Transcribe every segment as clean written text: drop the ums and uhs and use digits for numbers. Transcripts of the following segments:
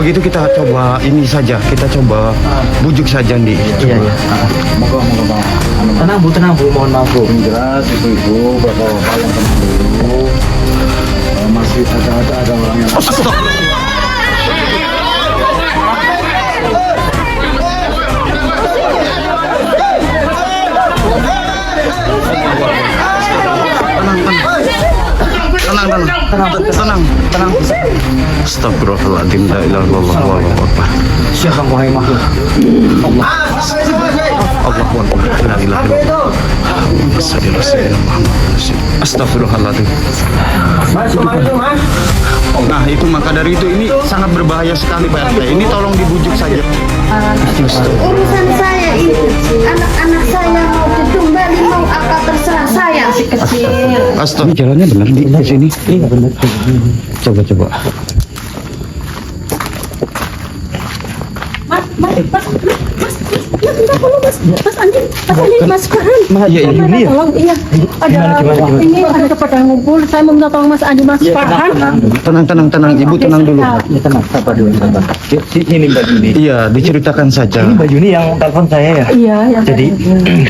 begitu kita coba ini saja, kita coba bujuk saja Andi. Iya, iya. Moga Bang. Tenang Bu, mohon maaf Bu. Yang jelas ibu-ibu, bapak-bapak yang tenang dulu. Masih ada orang yang Tenang. Astagfirullahaladzim, la ilaha illallah wallahu akbar. Siapa wahai makhluk? Allahu akbar, la ilaha illallah. Astagfirullahaladzim. Nah itu maka dari itu ini sangat berbahaya sekali Pak RT. Ini tolong dibujuk saja. Urusan saya ini, anak-anak saya mau ditumbali, mau apa terserah saya si kecil. Astagfirullah, jalannya benar di sini. Iya benar. Coba. Mas Andi, Mas Farhan. Iya, Gimana, tolong, iya. Gimana? Ini ada pada ngumpul, saya mau minta tolong Mas Andi, Mas Farhan. Tenang, Ibu tenang dulu. Ya tenang, sabar dulu, sabar. Ini Mbak Yuni. Iya, diceritakan saja. Ini Mbak Yuni yang telepon saya ya. Iya, yang Jadi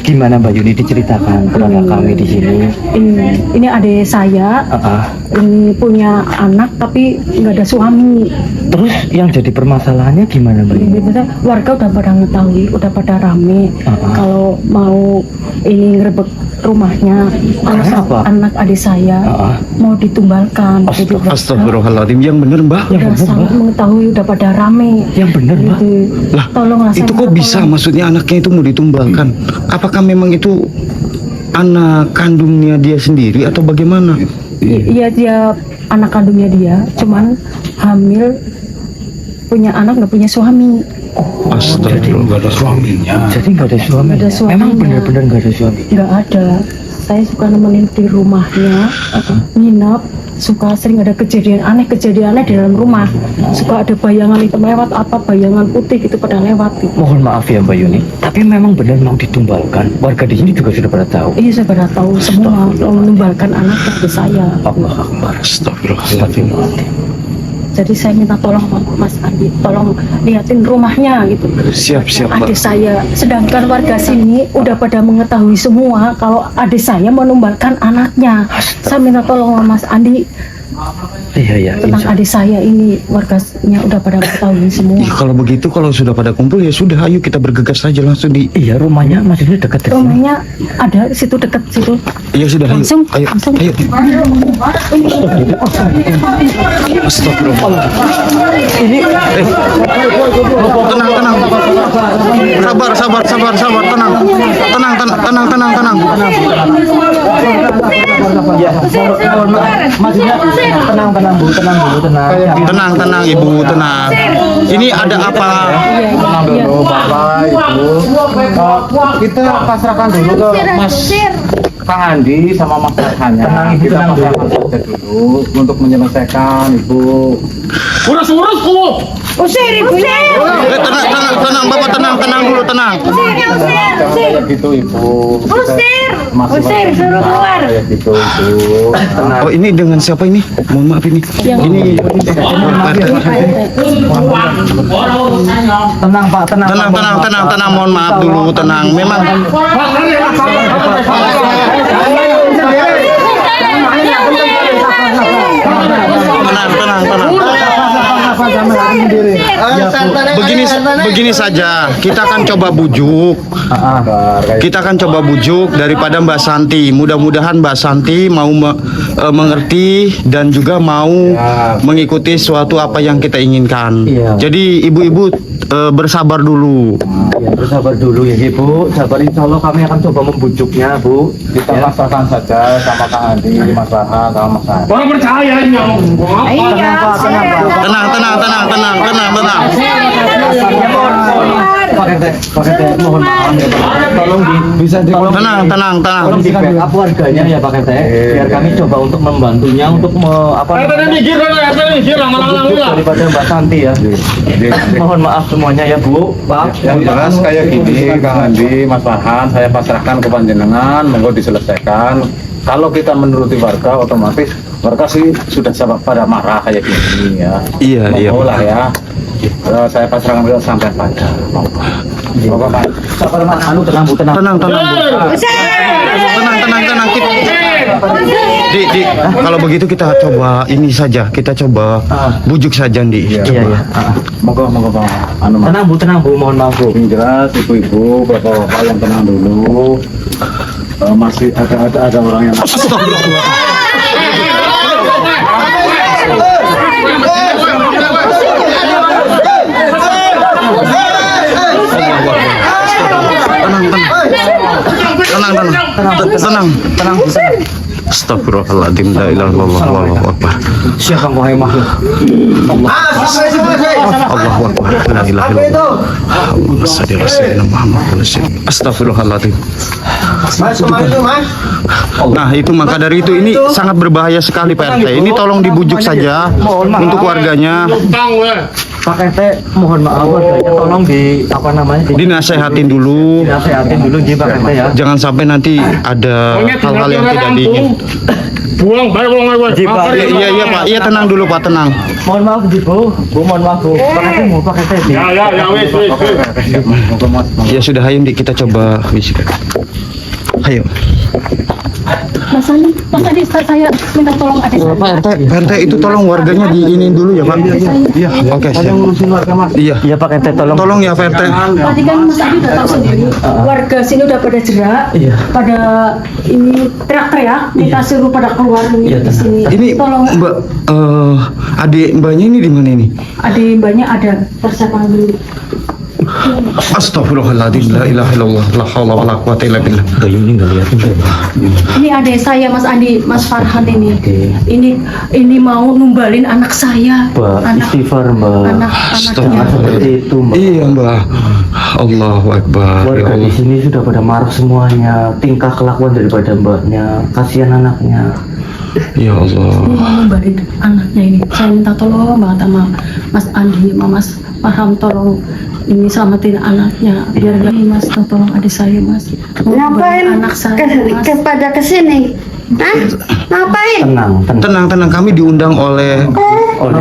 gimana Mbak Yuni diceritakan kepada kami di sini? ini adik saya, ini punya anak tapi nggak ada suami. Terus yang jadi permasalahannya gimana Mbak Yuni? Ini warga udah pada ngetahui, udah pada rame kalau mau ini ngerebek rumahnya anak adik saya mau ditumbalkan. Astagfirullahaladzim, yang benar Mbak. Udah sangat mengetahui, udah pada rame. Yang benar Mbak. Lah, Tolonglah itu saya kok minta bisa? tolong. Maksudnya anaknya itu mau ditumbalkan? Apakah memang itu anak kandungnya dia sendiri atau bagaimana? Iya, dia anak kandungnya dia, cuman hamil, punya anak nggak punya suami. Astagfirullah. nggak ada suaminya. Jadi nggak ada suami. Nggak ada suaminya. Memang benar-benar nggak ada suami. Nggak ada. Saya suka nemenin di rumahnya, nginep. Suka sering ada kejadian aneh di dalam rumah. Suka ada bayangan hitam lewat, bayangan putih itu pada lewat. Gitu. Mohon maaf ya Mbak Yuni, tapi memang benar mau ditumbalkan. Warga di sini juga sudah pada tahu. Iya, saya pada tahu semua mau menumbalkan anak dari saya. Allah Akbar. Astagfirullahaladzim. Jadi saya minta tolong Mas Andi, tolong liatin rumahnya gitu. Siap Mbak. Adik saya, sedangkan warga sini udah pada mengetahui semua kalau adik saya menumbalkan anaknya. Saya minta tolong sama Mas Andi Iya, tentang adik saya ini, warganya udah pada mengetahui semua. Ya, kalau begitu, kalau sudah pada kumpul ya sudah, ayo kita bergegas saja langsung di. Iya, rumahnya masih dekat dari sini. Rumahnya ada situ dekat situ. Iya sudah, Langsung. ayo. Astagfirullah. Ini Tenang. Sabar, tenang. ya, mohon maaf. Maksudnya tenang Bu, tenang dulu, tenang. Tenang Ibu, tenang. Ini ada apa? Tenang dulu Bapak, Ibu. Kita pasrahkan dulu ke Mas Kang Andi sama Mas Farhannya. Kita pasrahkan saja dulu untuk menyelesaikan Ibu. Urus kamu. Usir ibunya. Tenang, Bapak tenang dulu, tenang. Jangan begitu Ibu. Usir, suruh keluar. Kayak gitu Ibu. Oh, ini dengan siapa ini? Mohon maaf ini. Ini Tenang Pak, tenang. tenang. Mohon maaf dulu, tenang. Memang tenang. Begini saja, kita akan coba bujuk. Kita akan coba bujuk daripada Mbak Santi. Mudah-mudahan Mbak Santi mau mengerti dan juga mau mengikuti suatu apa yang kita inginkan. Iya. Jadi ibu-ibu bersabar dulu. Ya, bersabar dulu ya Ibu. Sabar, insya Allah kami akan coba membujuknya Bu. Kita pasrahkan saja sama Kang Andi, Mas Farhan, sama Mas Andi. Orang percaya ini om. Iya, Tenang. Pak RT, mohon maaf ya Pak. Tolong bisa Tenang. Tolong di backup warganya ya Pak RT. Biar kami coba untuk membantunya untuk Mikir lama-lama membujuk daripada Mbak Santi ya. Mohon maaf semuanya ya Bu, Pak. Yang jelas kayak gini, Kang Andi, Mas Farhan, saya pasrahkan ke panjenengan, monggo diselesaikan. Kalau kita menuruti warga, otomatis warga sih sudah pada marah kayak gini ya. Iya. Monggo lah ya. Saya pasrahkan beliau sampai pada Bapak. Sabar Mas, anu tenang Bu, tenang. Tenang, tenang, Bu. Tenang. Di, kalau begitu kita coba ini saja, kita coba bujuk saja, Di. Iya. Moga Bang. Anu Mas. Tenang Bu, mohon maaf Bu. Yang jelas ibu-ibu, bapak-bapak yang tenang dulu. Masih ada orang yang Tenang. Astagfirullahaladzim, la ilaha illallah, Allahu akbar. Siapa wahai makhluk? Allahu akbar, la ilaha illallah. Allahumma shalli ala sayyidina Muhammad wa sallim. Astagfirullahaladzim. Nah, itu maka dari itu ini sangat berbahaya sekali Pak RT. Ini tolong dibujuk saja untuk warganya. Pak RT, mohon maaf warganya tolong Dinasehatin dulu. dinasehatin dulu di Pak RT ya. Jangan sampai nanti ada hal-hal yang tidak diinginkan. Buang, baik buang. Iya Pak. Iya tenang dulu Pak, tenang. Mohon maaf Bu, mohon maaf Bu. Pak RT Di. Ya, wes. Ya sudah, ayo Di, kita coba bisikan. Ayo. Mas Andi, saya minta tolong adik saya. Pak RT itu tolong warganya diinin dulu ya Pak. Iya. Oke. Saya ngurusin warga Mas. Iya. Iya Pak RT tolong. Tolong ya Pak RT. Tadi kan Mas Andi udah tahu sendiri, warga sini udah pada jerak, Iya. pada ini teriak-teriak, minta suruh pada keluar Iya, di sini. Ini tolong Mbak, adik mbaknya ini di mana ini? adik mbaknya ada persiapan dulu. Astagfirullahaladzim, la ilaha illallah, la haula wala quwata illa billah. Ini enggak lihat. Ini adik saya Mas Andi, Mas Farhan ini. Ini mau numbalin anak saya. Mbak, Anak istighfar Mbak. anaknya. Seperti itu Mbak. Iya Mbak. Allahu akbar. Ya Warga di Allah. sini sudah pada marah semuanya. Tingkah kelakuan daripada mbaknya, kasihan anaknya. Ya Allah. Ini mau numbalin anaknya ini. Saya minta tolong banget sama Mas Andi, sama Mas Farhan, tolong ini selamatin anaknya. Biar gak Mas, tolong adik saya Mas. Mau Ngapain numbalin anak saya Mas. kepada kesini? Hah? Ngapain? Tenang. Kami diundang oleh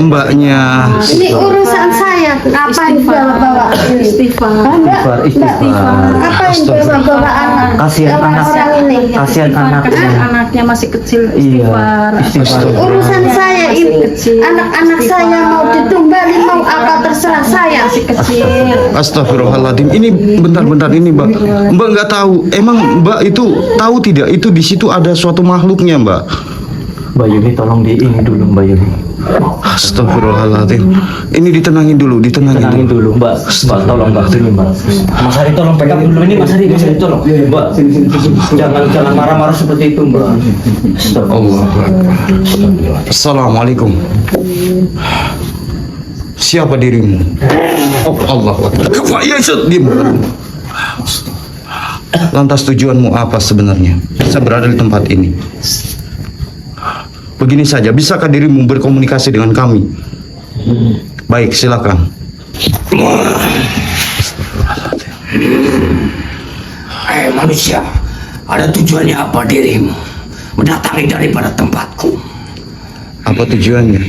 mbaknya. Ini urusan saya. Ngapain bawa-bawa ini? Istighfar. Istighfar. Ngapain bawa-bawa anak? Kasihan orang ini? Kasihan anaknya. Anaknya masih kecil. Iya, istighfar. Urusan saya ini. Anak-anak saya mau ditumbalin, mau apa terserah saya. Masih kecil. Astagfirullahaladzim. Ini bentar ini Mbak. Mbak nggak tahu. Emang Mbak itu tahu tidak? Itu di situ ada suatu makhluknya Mbak. Mbak Yuni tolong di ini dulu Mbak Yuni. Astagfirullahaladzim. Ini ditenangin dulu. Tenangin dulu Mbak. Mbak tolong Mbak sini Mbak. Mas Hari tolong pegang dulu ini Mas Hari tolong. Mbak jangan marah-marah seperti itu Mbak. Allah. Assalamualaikum. Siapa dirimu? Oh Allah. Ya diam. Lantas tujuanmu apa sebenarnya? Saya berada di tempat ini. Begini saja, bisakah dirimu berkomunikasi dengan kami? Baik, silakan. Manusia, ada tujuannya apa dirimu mendatangi daripada tempatku? Apa tujuannya?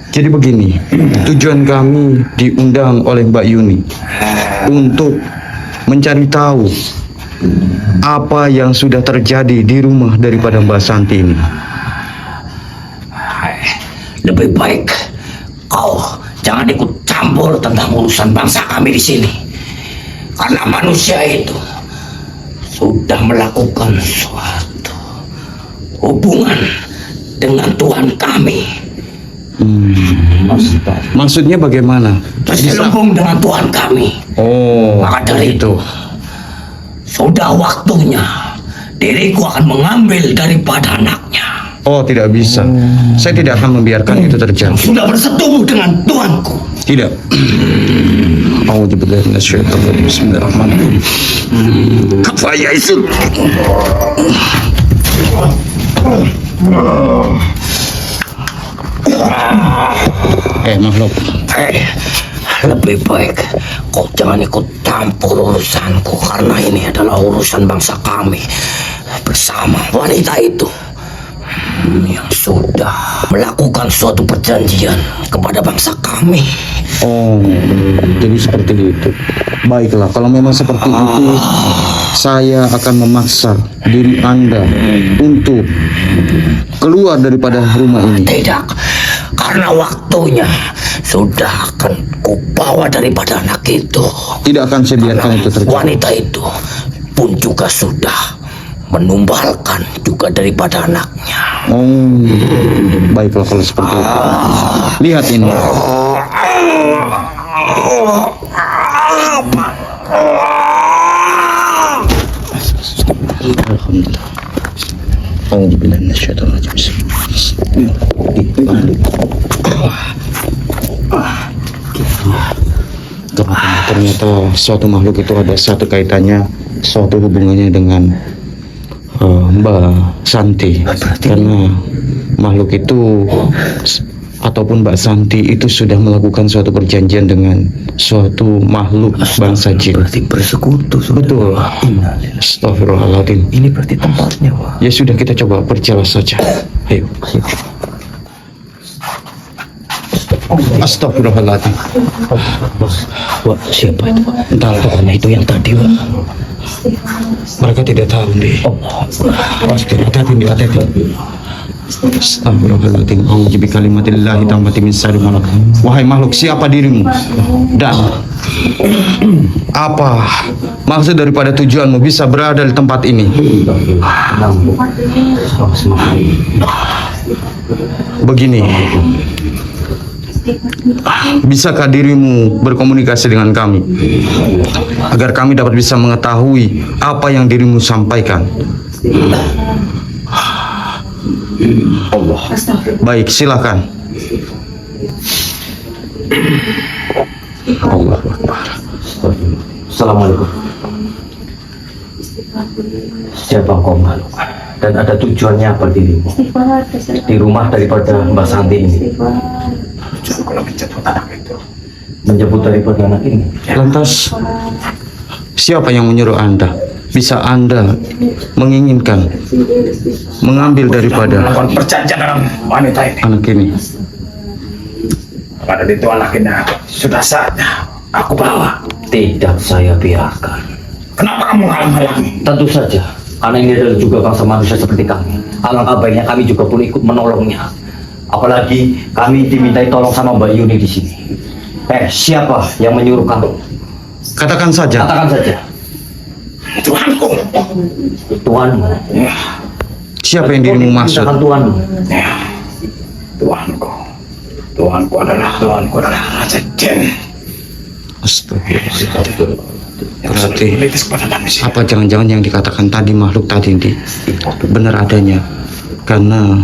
Jadi begini, tujuan kami diundang oleh Mbak Yuni untuk mencari tahu apa yang sudah terjadi di rumah daripada Mbak Santi ini. Lebih baik kau jangan ikut campur tentang urusan bangsa kami di sini, karena manusia itu sudah melakukan suatu hubungan dengan Tuhan kami. Maksudnya bagaimana? Terselubung dengan Tuhan kami. Oh, Maka dari itu sudah waktunya diriku akan mengambil daripada anaknya. Oh, tidak bisa. Saya tidak akan membiarkan itu terjadi. Sudah bersetubuh dengan Tuanku. Tidak. A'udzubillahi minasyaitonir rajim. Bismillahirrahmanirrahim. Apa ya itu? Makhluk. Lebih baik kau jangan ikut campur urusanku, karena ini adalah urusan bangsa kami bersama wanita itu yang sudah melakukan suatu perjanjian kepada bangsa kami. Oh, jadi seperti itu. Baiklah, kalau memang seperti itu, saya akan memaksa diri Anda untuk keluar daripada rumah ini. Tidak, karena waktunya sudah akan kubawa daripada anak itu. Tidak akan saya biarkan itu terjadi. Wanita itu pun juga sudah menumbalkan juga daripada anaknya. Oh, baiklah kalau seperti itu. Lihat ini. Alhamdulillah. Alhamdulillah. Ternyata suatu makhluk itu ada satu kaitannya, suatu hubungannya dengan Mbak Santi. Karena makhluk itu ataupun Mbak Santi itu sudah melakukan suatu perjanjian dengan suatu makhluk bangsa jin. Berarti bersekutu. Betul. Astagfirullahaladzim. Ini berarti tempatnya, Wak. Ya sudah, kita coba perjelas saja. Ayo. Astagfirullahaladzim. Wak, siapa itu, Wak? Entahlah. Pokoknya itu yang tadi, Wak. Mereka tidak tahu nih. Hati-hati, hati-hati. Astagfirullahaladzim. A'udzu bikalimatillahi tammati min syarri ma khalaq. Wahai makhluk, siapa dirimu? Dan apa maksud daripada tujuanmu bisa berada di tempat ini? Begini. Bisakah dirimu berkomunikasi dengan kami agar kami dapat bisa mengetahui apa yang dirimu sampaikan? Baik, silakan. Allah Akbar. Assalamualaikum. Siapa kau makhluk? Dan ada tujuannya apa dirimu di rumah daripada Mbak Santi ini? Kalau menjemput anak itu. Menjemput daripada anak ini. Lantas, siapa yang menyuruh Anda? Bisa Anda menginginkan mengambil daripada Melakukan perjanjian dengan wanita ini. anak ini? Pada itu anak ini sudah saatnya aku bawa. Tidak saya biarkan. Kenapa kamu halang-halangi? Tentu saja, karena ini adalah juga bangsa manusia seperti kami. Alangkah baiknya kami juga pun ikut menolongnya. Apalagi kami dimintai tolong sama Mbak Yuni di sini. Siapa yang menyuruh kamu? Katakan saja. Katakan saja. Tuanku. Tuanmu. Ya, Siapa yang dirimu maksud? Katakan tuanmu. ya. Tuanku. Tuanku adalah Raja Jin. Astagfirullah. Yang Berarti selalu melitis kepada manusia. apa jangan-jangan yang dikatakan tadi makhluk tadi benar adanya? Karena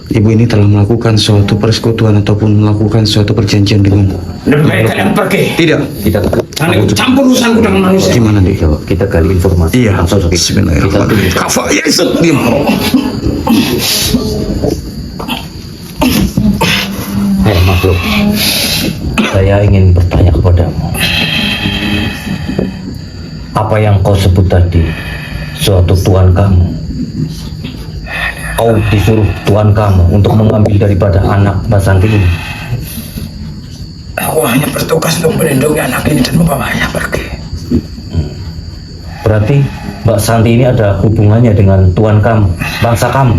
ibu ini telah melakukan suatu persekutuan ataupun melakukan suatu perjanjian dengan Lebih baik kalian pergi. tidak. Kita Jangan ikut campur urusanku dengan manusia. Gimana nih? kita gali informasi. Iya. Langsung saja. Bismillahirrahmanirrahim. Kafa Yesus. Diam. Hei makhluk, saya ingin bertanya kepadamu. Apa yang kau sebut tadi, suatu tuan kamu? Kau disuruh tuan kamu untuk mengambil daripada anak Mbak Santi ini. Aku hanya bertugas untuk melindungi anak ini dan membawanya pergi. Berarti Mbak Santi ini ada hubungannya dengan tuan kamu, bangsa kamu.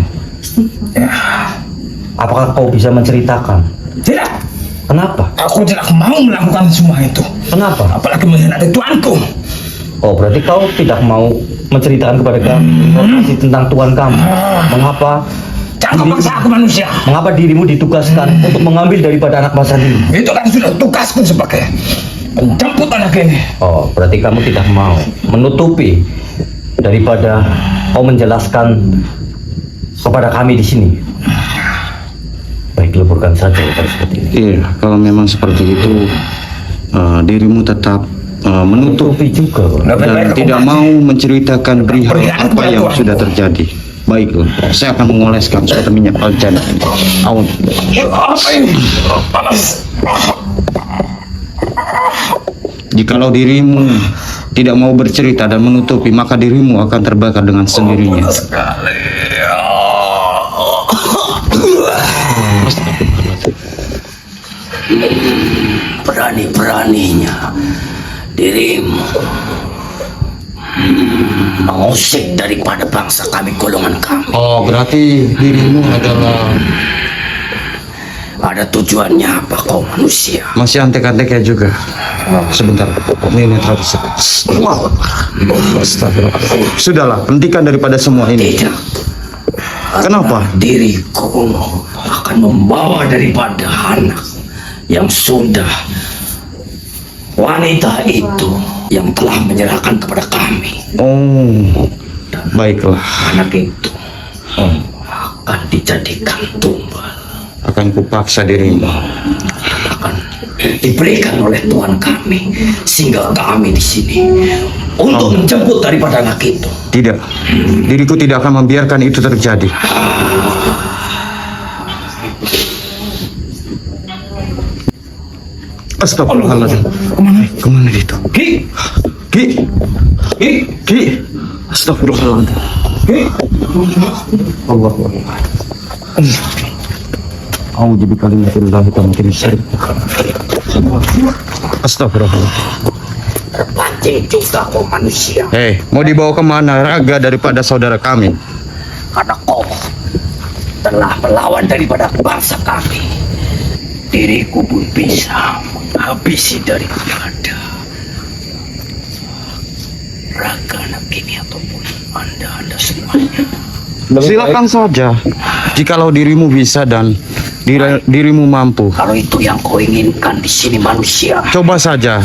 Ya, Apakah kau bisa menceritakan? tidak. Kenapa? Aku tidak mau melakukan semua itu. Kenapa? Apalagi mengkhianati tuanku. Oh, berarti kau tidak mau menceritakan kepada kami informasi tentang tuan kamu. Mengapa? Jangan kau paksa aku manusia. Mengapa dirimu ditugaskan untuk mengambil daripada anak Mas Sandi? Itu kan sudah tugasku sebagai penjemput anak ini. Oh, berarti kamu tidak mau menutupi daripada kau menjelaskan kepada kami di sini. Baik, leburkan saja kalau seperti ini. Iya, kalau memang seperti itu, dirimu tetap menutup Menutupi juga, Bro. dan tidak mau menceritakan perihal apa yang sudah terjadi. Baiklah, saya akan mengoleskan suatu minyak al-jannah ini. Aun. Apa ini? Panas. Jikalau dirimu tidak mau bercerita dan menutupi, maka dirimu akan terbakar dengan sendirinya. Panas sekali. berani-beraninya dirimu mengusik daripada bangsa kami, golongan kami. Oh, berarti dirimu adalah Ada tujuannya apa kau manusia? masih antek-antek ya juga. Sebentar, ini netralisir. Sudahlah, hentikan daripada semua ini. Tidak. Kenapa? Diriku akan membawa daripada anak yang sudah wanita itu yang telah menyerahkan kepada kami. Oh, baiklah. Anak itu akan dijadikan tumbal, Akan kupaksa dirimu. akan diberikan oleh Tuhan kami, sehingga kami di sini untuk menjemput daripada anak itu. Tidak, diriku tidak akan membiarkan itu terjadi. Astagfirullahaladzim. Kemana itu? Ki, Ki, ki, Ki. Astagfirullahaladzim. Allah Akbar. A'udzu bikalimatillahi min syarri. Astagfirullahaladzim. terpancing juga kau manusia, Mau dibawa kemana raga daripada saudara kami? karena kau telah melawan daripada bangsa kami. Diriku pun bisa menghabisi daripada raga anak ini ataupun anda semuanya. Silakan saja. Jikalau dirimu bisa dan dirimu mampu, Kalau itu yang kau inginkan di sini manusia, coba saja.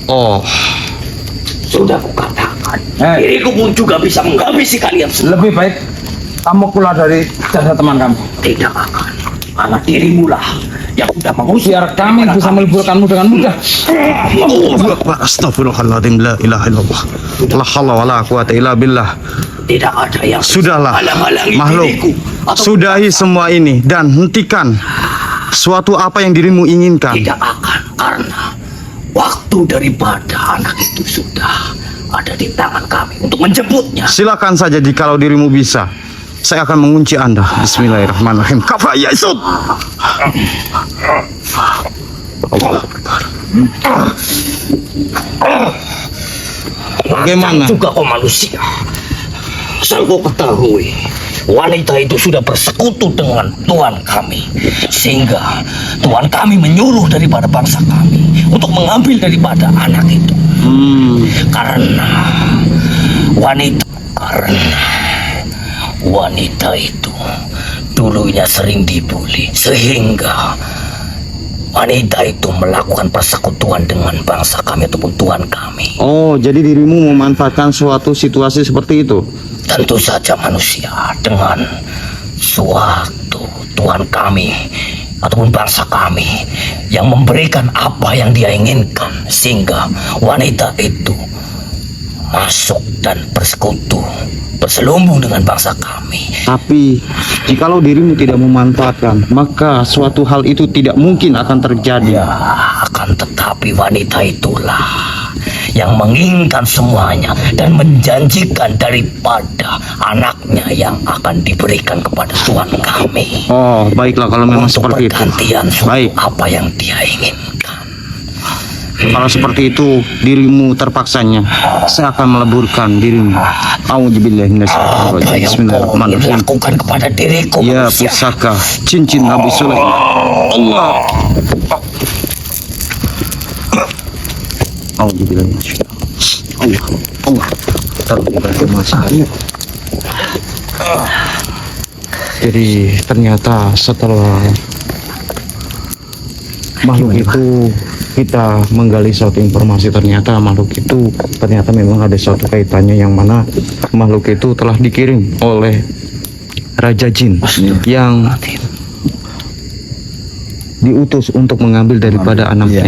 Oh, sudah kukatakan, diriku pun juga bisa menghabisi kalian semua. Lebih baik kamu keluar dari jasa teman kamu. Tidak akan, karena dirimu lah yang sudah mengusir Biar kami bisa meliburkanmu dengan mudah. Allahu Akbar. Astagfirullahaladzim. La ilaha illallah. La haula wala quwata illa billah. Tidak ada yang Sudahlah, halang-halangi makhluk. diriku atau Sudahi semua ini dan hentikan suatu apa yang dirimu inginkan. tidak akan, karena waktu daripada anak itu sudah ada di tangan kami untuk menjemputnya. Silakan saja jikalau dirimu bisa. Saya akan mengunci Anda. Bismillahirrahmanirrahim. Kafa ya Yusuf. Bagaimana? Juga kau manusia. Asal kau ketahui, wanita itu sudah bersekutu dengan Tuhan kami, sehingga Tuhan kami menyuruh daripada bangsa kami untuk mengambil daripada anak itu. Karena wanita itu dulunya sering dibuli, sehingga wanita itu melakukan persekutuan dengan bangsa kami ataupun Tuhan kami. Oh, jadi dirimu memanfaatkan suatu situasi seperti itu? Tentu saja manusia, dengan suatu Tuhan kami ataupun bangsa kami yang memberikan apa yang dia inginkan, sehingga wanita itu masuk dan bersekutu, berselubung dengan bangsa kami. Tapi jikalau dirimu tidak memanfaatkan, maka suatu hal itu tidak mungkin akan terjadi. Ya, akan tetapi wanita itulah yang menginginkan semuanya dan menjanjikan daripada anaknya yang akan diberikan kepada Tuhan kami. Oh, baiklah kalau memang Untuk seperti itu. pergantian Baik. apa yang dia inginkan. Kalau seperti itu dirimu terpaksanya, saya akan meleburkan dirimu. A'udzubillahi minasyaitonir rajim. Apa yang kau ingin Bismillahirrahmanirrahim. lakukan kepada diriku Ya manusia? pusaka cincin Nabi Sulaiman. Allah. A'udzubillahi minasyaitonir rajim. Allah. Terlibat masalah. Jadi ternyata setelah makhluk itu kita menggali suatu informasi, ternyata makhluk itu ternyata memang ada suatu kaitannya, yang mana makhluk itu telah dikirim oleh Raja Jin yang diutus untuk mengambil daripada anaknya.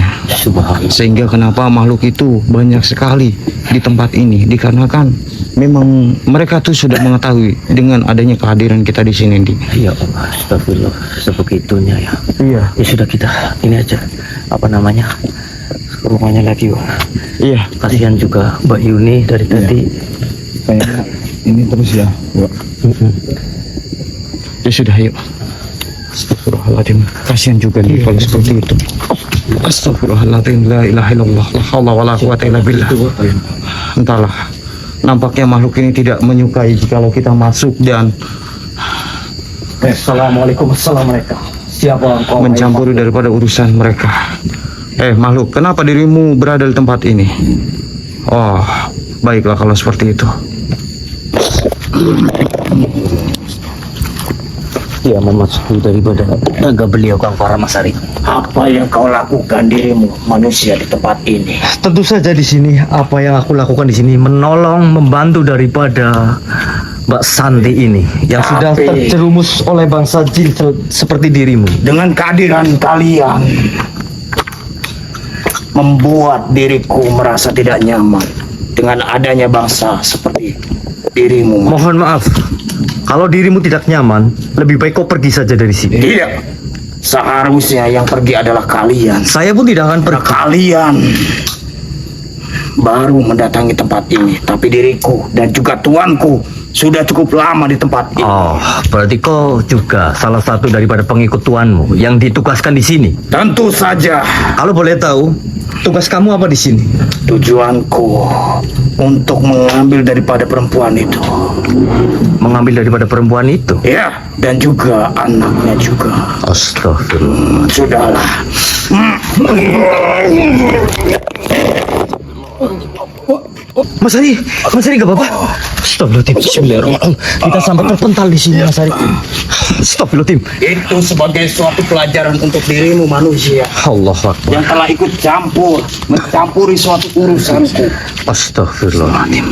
Sehingga kenapa makhluk itu banyak sekali di tempat ini, dikarenakan memang mereka tuh sudah mengetahui dengan adanya kehadiran kita di sini. Iya, astagfirullah, sebegitunya ya. Iya. Ya sudah, kita ini aja, apa namanya, ke rumahnya lagi, Wak. Iya. Kasihan juga Mbak Yuni dari tadi. Kayaknya ini terus ya. Ya sudah, yuk. Astagfirullahaladzim. Kasihan juga nih kalau seperti itu. Astagfirullahaladzim. La ilaha illallah. La haula wala quwata illa billah. Entahlah. Nampaknya makhluk ini tidak menyukai kalau kita masuk dan Assalamualaikum. Siapa engkau? mencampuri daripada urusan mereka. Makhluk, kenapa dirimu berada di tempat ini? Oh, baiklah kalau seperti itu. Ya, memasuki daripada naga beliau Kang Paramasari. Apa yang kau lakukan dirimu manusia di tempat ini? Tentu saja di sini apa yang aku lakukan di sini menolong, membantu daripada Mbak Santi ini yang sudah terjerumus oleh bangsa jin seperti dirimu. Dengan kehadiran kalian membuat diriku merasa tidak nyaman dengan adanya bangsa seperti dirimu. Mohon maaf, kalau dirimu tidak nyaman, lebih baik kau pergi saja dari sini. Tidak, seharusnya yang pergi adalah kalian. Saya pun tidak akan pergi. Kalian baru mendatangi tempat ini, tapi diriku dan juga tuanku sudah cukup lama di tempat ini. Oh, berarti kau juga salah satu daripada pengikut tuanmu yang ditugaskan di sini. Tentu saja. Kalau boleh tahu, tugas kamu apa di sini? Tujuanku untuk mengambil daripada perempuan itu. Mengambil daripada perempuan itu? Ya, dan juga anaknya juga. Astagfirullah. Sudahlah. Mas Ari gak apa-apa. Astagfirullahaladzim. Bismillahirrahmanirrahim. Kita sampai terpental di sini, Mas Ari. Astagfirullahaladzim. Itu sebagai suatu pelajaran untuk dirimu manusia Allah Akbar. yang telah ikut mencampuri suatu urusanku. Astagfirullahaladzim.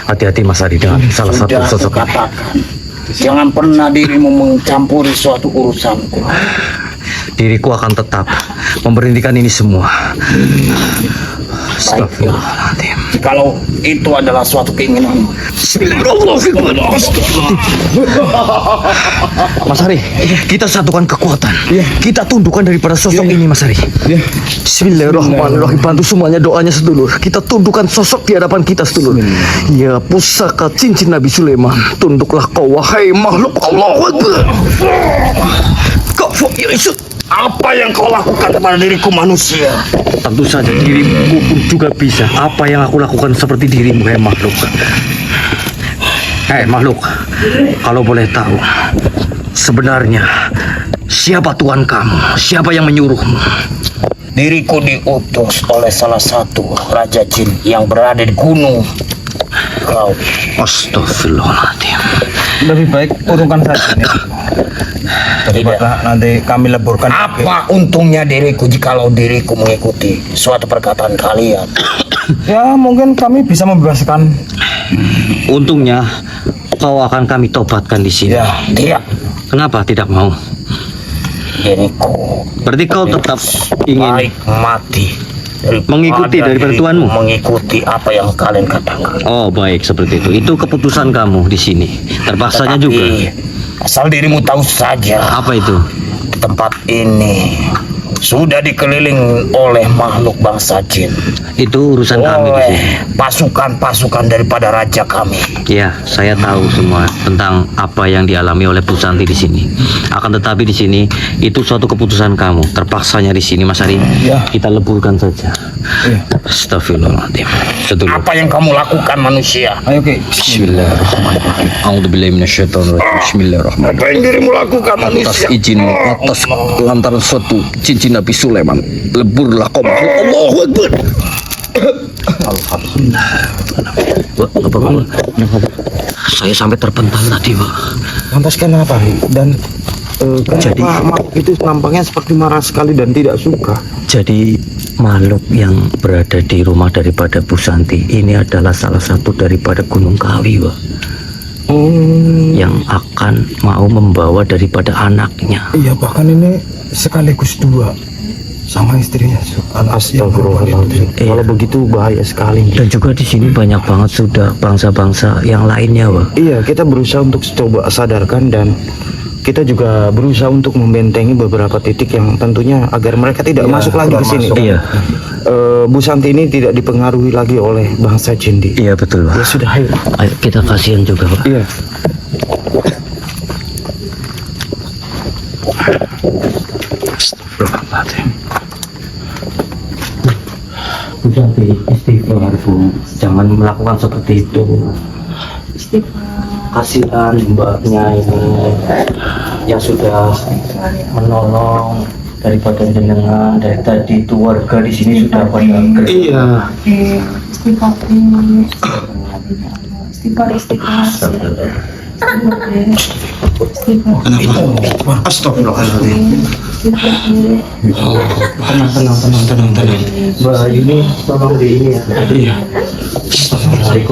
Hati-hati Mas Ari dengan salah satu Sudah sosok ini. katakan, jangan pernah dirimu mencampuri suatu urusanku. Diriku akan tetap memberhentikan ini semua. Astagfirullahaladzim. Kalau itu adalah suatu keinginan. Mas Ari, kita satukan kekuatan. Kita tundukkan daripada sosok ini, Mas Ari. Bismillahirrahmanirrahim. Bantu semuanya doanya sedulur. Kita tundukkan sosok di hadapan kita sedulur. Ya, pusaka cincin Nabi Sulaiman, tunduklah kau wahai makhluk Allah. Kau Apa yang kau lakukan kepada diriku manusia? tentu saja dirimu pun juga bisa. Apa yang aku lakukan seperti dirimu, makhluk. Makhluk, kalau boleh tahu, sebenarnya siapa tuan kamu? Siapa yang menyuruhmu? Diriku diutus oleh salah satu raja jin yang berada di gunung. Kau Astagfirullahaladzim. Lebih baik urungkan saja ini. Daripada nanti kami leburkan. apa untungnya diriku jikalau diriku mengikuti suatu perkataan kalian? Ya mungkin kami bisa membebaskan. Untungnya kau akan kami tobatkan di sini. Ya. Tidak, Kenapa tidak mau? diriku Berarti kau tetap ingin baik mati mengikuti daripada diriku tuanmu? mengikuti apa yang kalian katakan. Oh, baik seperti itu. Itu keputusan kamu di sini. Terpaksanya Tetapi, juga. asal dirimu tahu saja, Apa itu? tempat ini sudah dikeliling oleh makhluk bangsa jin, Itu urusan kami di oleh sini. pasukan-pasukan daripada raja kami. Ya, saya tahu semua tentang apa yang dialami oleh Bu Santi di sini. Akan tetapi di sini itu suatu keputusan kamu. Terpaksanya di sini, Mas Ari. Ya. Kita leburkan saja. Ya. Astagfirullahaladzim. Sedulur. Apa yang kamu lakukan manusia? Ayo Ki. Bismillahirrahmanirrahim. A'udzubillahi minasyaitonirrajim. Bismillahirrahmanirrahim. Apa yang dirimu lakukan Atas manusia? izinmu, atas lantaran suatu cincin Nabi Sulaiman, leburlah kau makhluk. Allahu Akbar. Saya sampai terpental tadi, Pak. Lantas kenapa? Dan Jadi- kenapa makhluk itu nampaknya seperti marah sekali dan tidak suka? Jadi makhluk yang berada di rumah daripada Bu Santi ini adalah salah satu daripada Gunung Kawi, Pak. Yang akan mau membawa daripada anaknya. Iya, bahkan ini sekaligus dua sama istrinya. Astagfirullahaladzim. Iya. Kalau begitu bahaya sekali. Dan juga di sini banyak banget sudah bangsa-bangsa yang lainnya, Pak. Iya, kita berusaha untuk coba sadarkan dan kita juga berusaha untuk membentengi beberapa titik yang tentunya agar mereka tidak masuk lagi ke sini. Iya. Bu Santi ini tidak dipengaruhi lagi oleh bangsa jin. Iya, betul, Pak. Ya sudah, ayo. Ayo kita kasihan juga, Pak. Iya. Astagfirullahaladzim. Bu Santi, istighfar Bu, jangan melakukan seperti itu. Kasihan mbaknya ini yang sudah menolong daripada jenengan dari tadi itu warga di sini sudah pada kerja. Iya. Kenapa? Astagfirullahaladzim. Tenang. Mbak ini tolong di ini ya. Iya.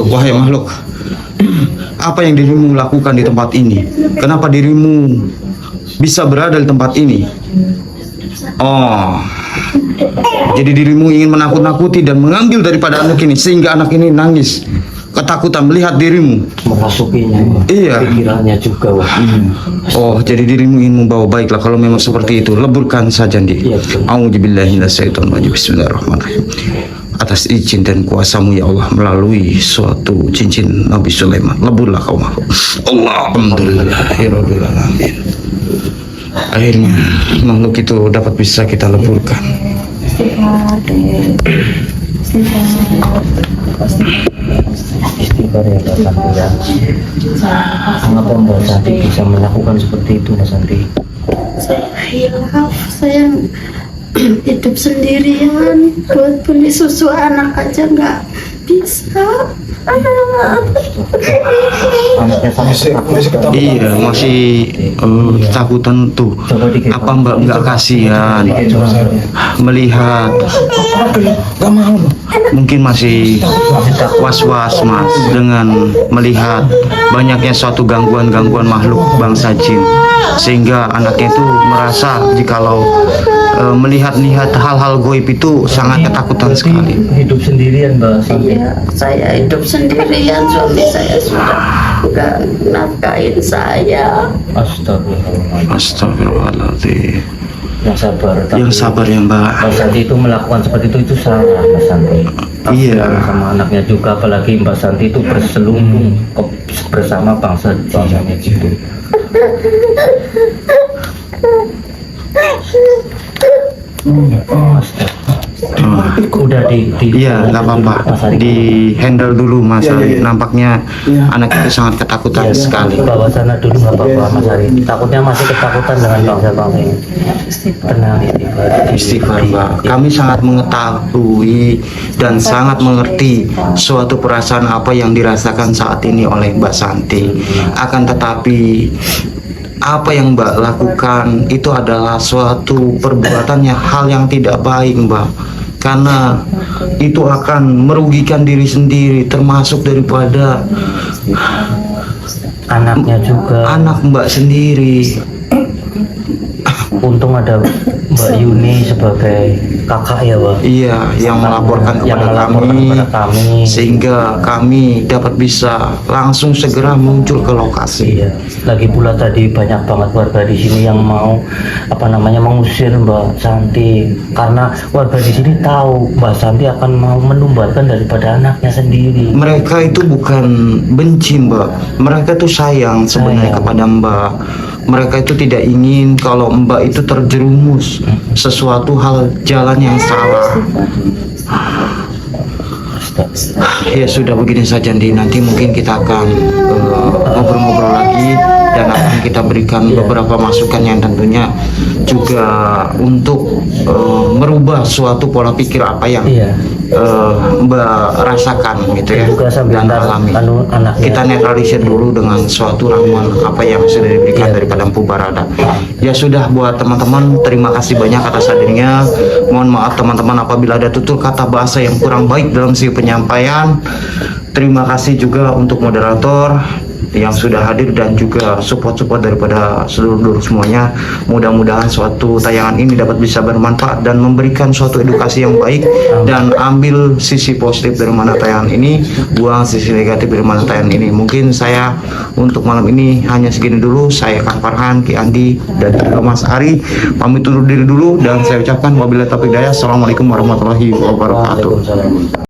Wahai makhluk, apa yang dirimu lakukan di tempat ini? Kenapa dirimu bisa berada di tempat ini? Oh, jadi dirimu ingin menakut-nakuti dan mengambil daripada anak ini sehingga anak ini nangis ketakutan melihat dirimu. Memasukinya, Iya. pikirannya juga. Wah. Oh, jadi dirimu ingin membawa. Baiklah kalau memang seperti itu, leburkan saja Ndi. Iya, betul. A'udzubillahi minasyaitonirrajim. Bismillahirrahmanirrahim. Atas izin dan kuasamu ya Allah, melalui suatu cincin Nabi Sulaiman, leburlah kau makhluk. Alhamdulillahirabbil alamin. Akhirnya makhluk itu dapat bisa kita leburkan. Istighfar ya Mbak Santi ya. Mengapa Mbak Santi bisa melakukan seperti itu Mbak Santi? Saya hilaf, saya hidup sendirian, buat beli susu anak aja nggak bisa. Anaknya sangat takut. Iya, masih ketakutan tuh. Coba dikit. Apa Mbak nggak kasihan melihat? Mungkin masih was-was Mas dengan melihat banyaknya suatu gangguan-gangguan makhluk bangsa jin, sehingga anaknya itu merasa jikalau melihat-lihat hal-hal goib itu sangat ketakutan sekali. Hidup sendirian Mbak Santi. Iya, saya hidup sendirian, suami saya sudah nggak nafkahin saya. Astagfirullahaladzim. Astagfirullahaladzim. Yang sabar. Yang sabar ya Mbak. Mbak Santi itu melakukan seperti itu salah Mbak Santi. Iya. Sama anaknya juga, apalagi Mbak Santi itu berselubung bersama bangsa jin itu. Udah Iya, nggak apa-apa. Di handle dulu Mas Ari. Nampaknya anak itu sangat ketakutan sekali. Bawa sana dulu nggak apa-apa Mas Ari. Takutnya masih ketakutan dengan bangsa-bangsa ini. Tenang, Istighfar Mbak. Kami sangat mengetahui dan sangat mengerti suatu perasaan apa yang dirasakan saat ini oleh Mbak Santi. Akan tetapi apa yang Mbak lakukan itu adalah suatu perbuatan yang hal yang tidak baik Mbak, karena itu akan merugikan diri sendiri termasuk daripada anaknya juga. anak Mbak sendiri. Untung ada Mbak Yuni sebagai kakak ya Pak. Iya, yang melaporkan kepada kami, sehingga kami dapat bisa langsung segera muncul ke lokasi. Iya. Lagi pula tadi banyak banget warga di sini yang mau mengusir Mbak Santi, karena warga di sini tahu Mbak Santi akan mau menumbalkan daripada anaknya sendiri. Mereka itu bukan benci Mbak, mereka itu sayang sebenarnya kepada Mbak. Mereka itu tidak ingin kalau Mbak itu terjerumus sesuatu hal jalan yang salah. Ya sudah begini saja Ndi, nanti mungkin kita akan ngobrol-ngobrol lagi dan akan kita berikan beberapa masukan yang tentunya juga untuk merubah suatu pola pikir apa yang Mbak rasakan gitu ya, juga sambil dan alami. Anaknya. Kita netralisir dulu dengan suatu ramuan apa yang sudah diberikan daripada Mpu Barada. Ya sudah, buat teman-teman terima kasih banyak atas hadirnya. Mohon maaf teman-teman apabila ada tutur kata bahasa yang kurang baik dalam si penyampaian. Terima kasih juga untuk moderator yang sudah hadir dan juga support-support daripada seluruh semuanya. Mudah-mudahan suatu tayangan ini dapat bisa bermanfaat dan memberikan suatu edukasi yang baik, dan ambil sisi positif dari mana tayangan ini, buang sisi negatif dari mana tayangan ini. Mungkin saya untuk malam ini hanya segini dulu. Saya Kang Farhan, Ki Andi, dan juga Mas Ari pamit undur diri dulu, dan saya ucapkan wabillahi taufiq hidayah. Assalamualaikum warahmatullahi wabarakatuh. Waalaikumsalam.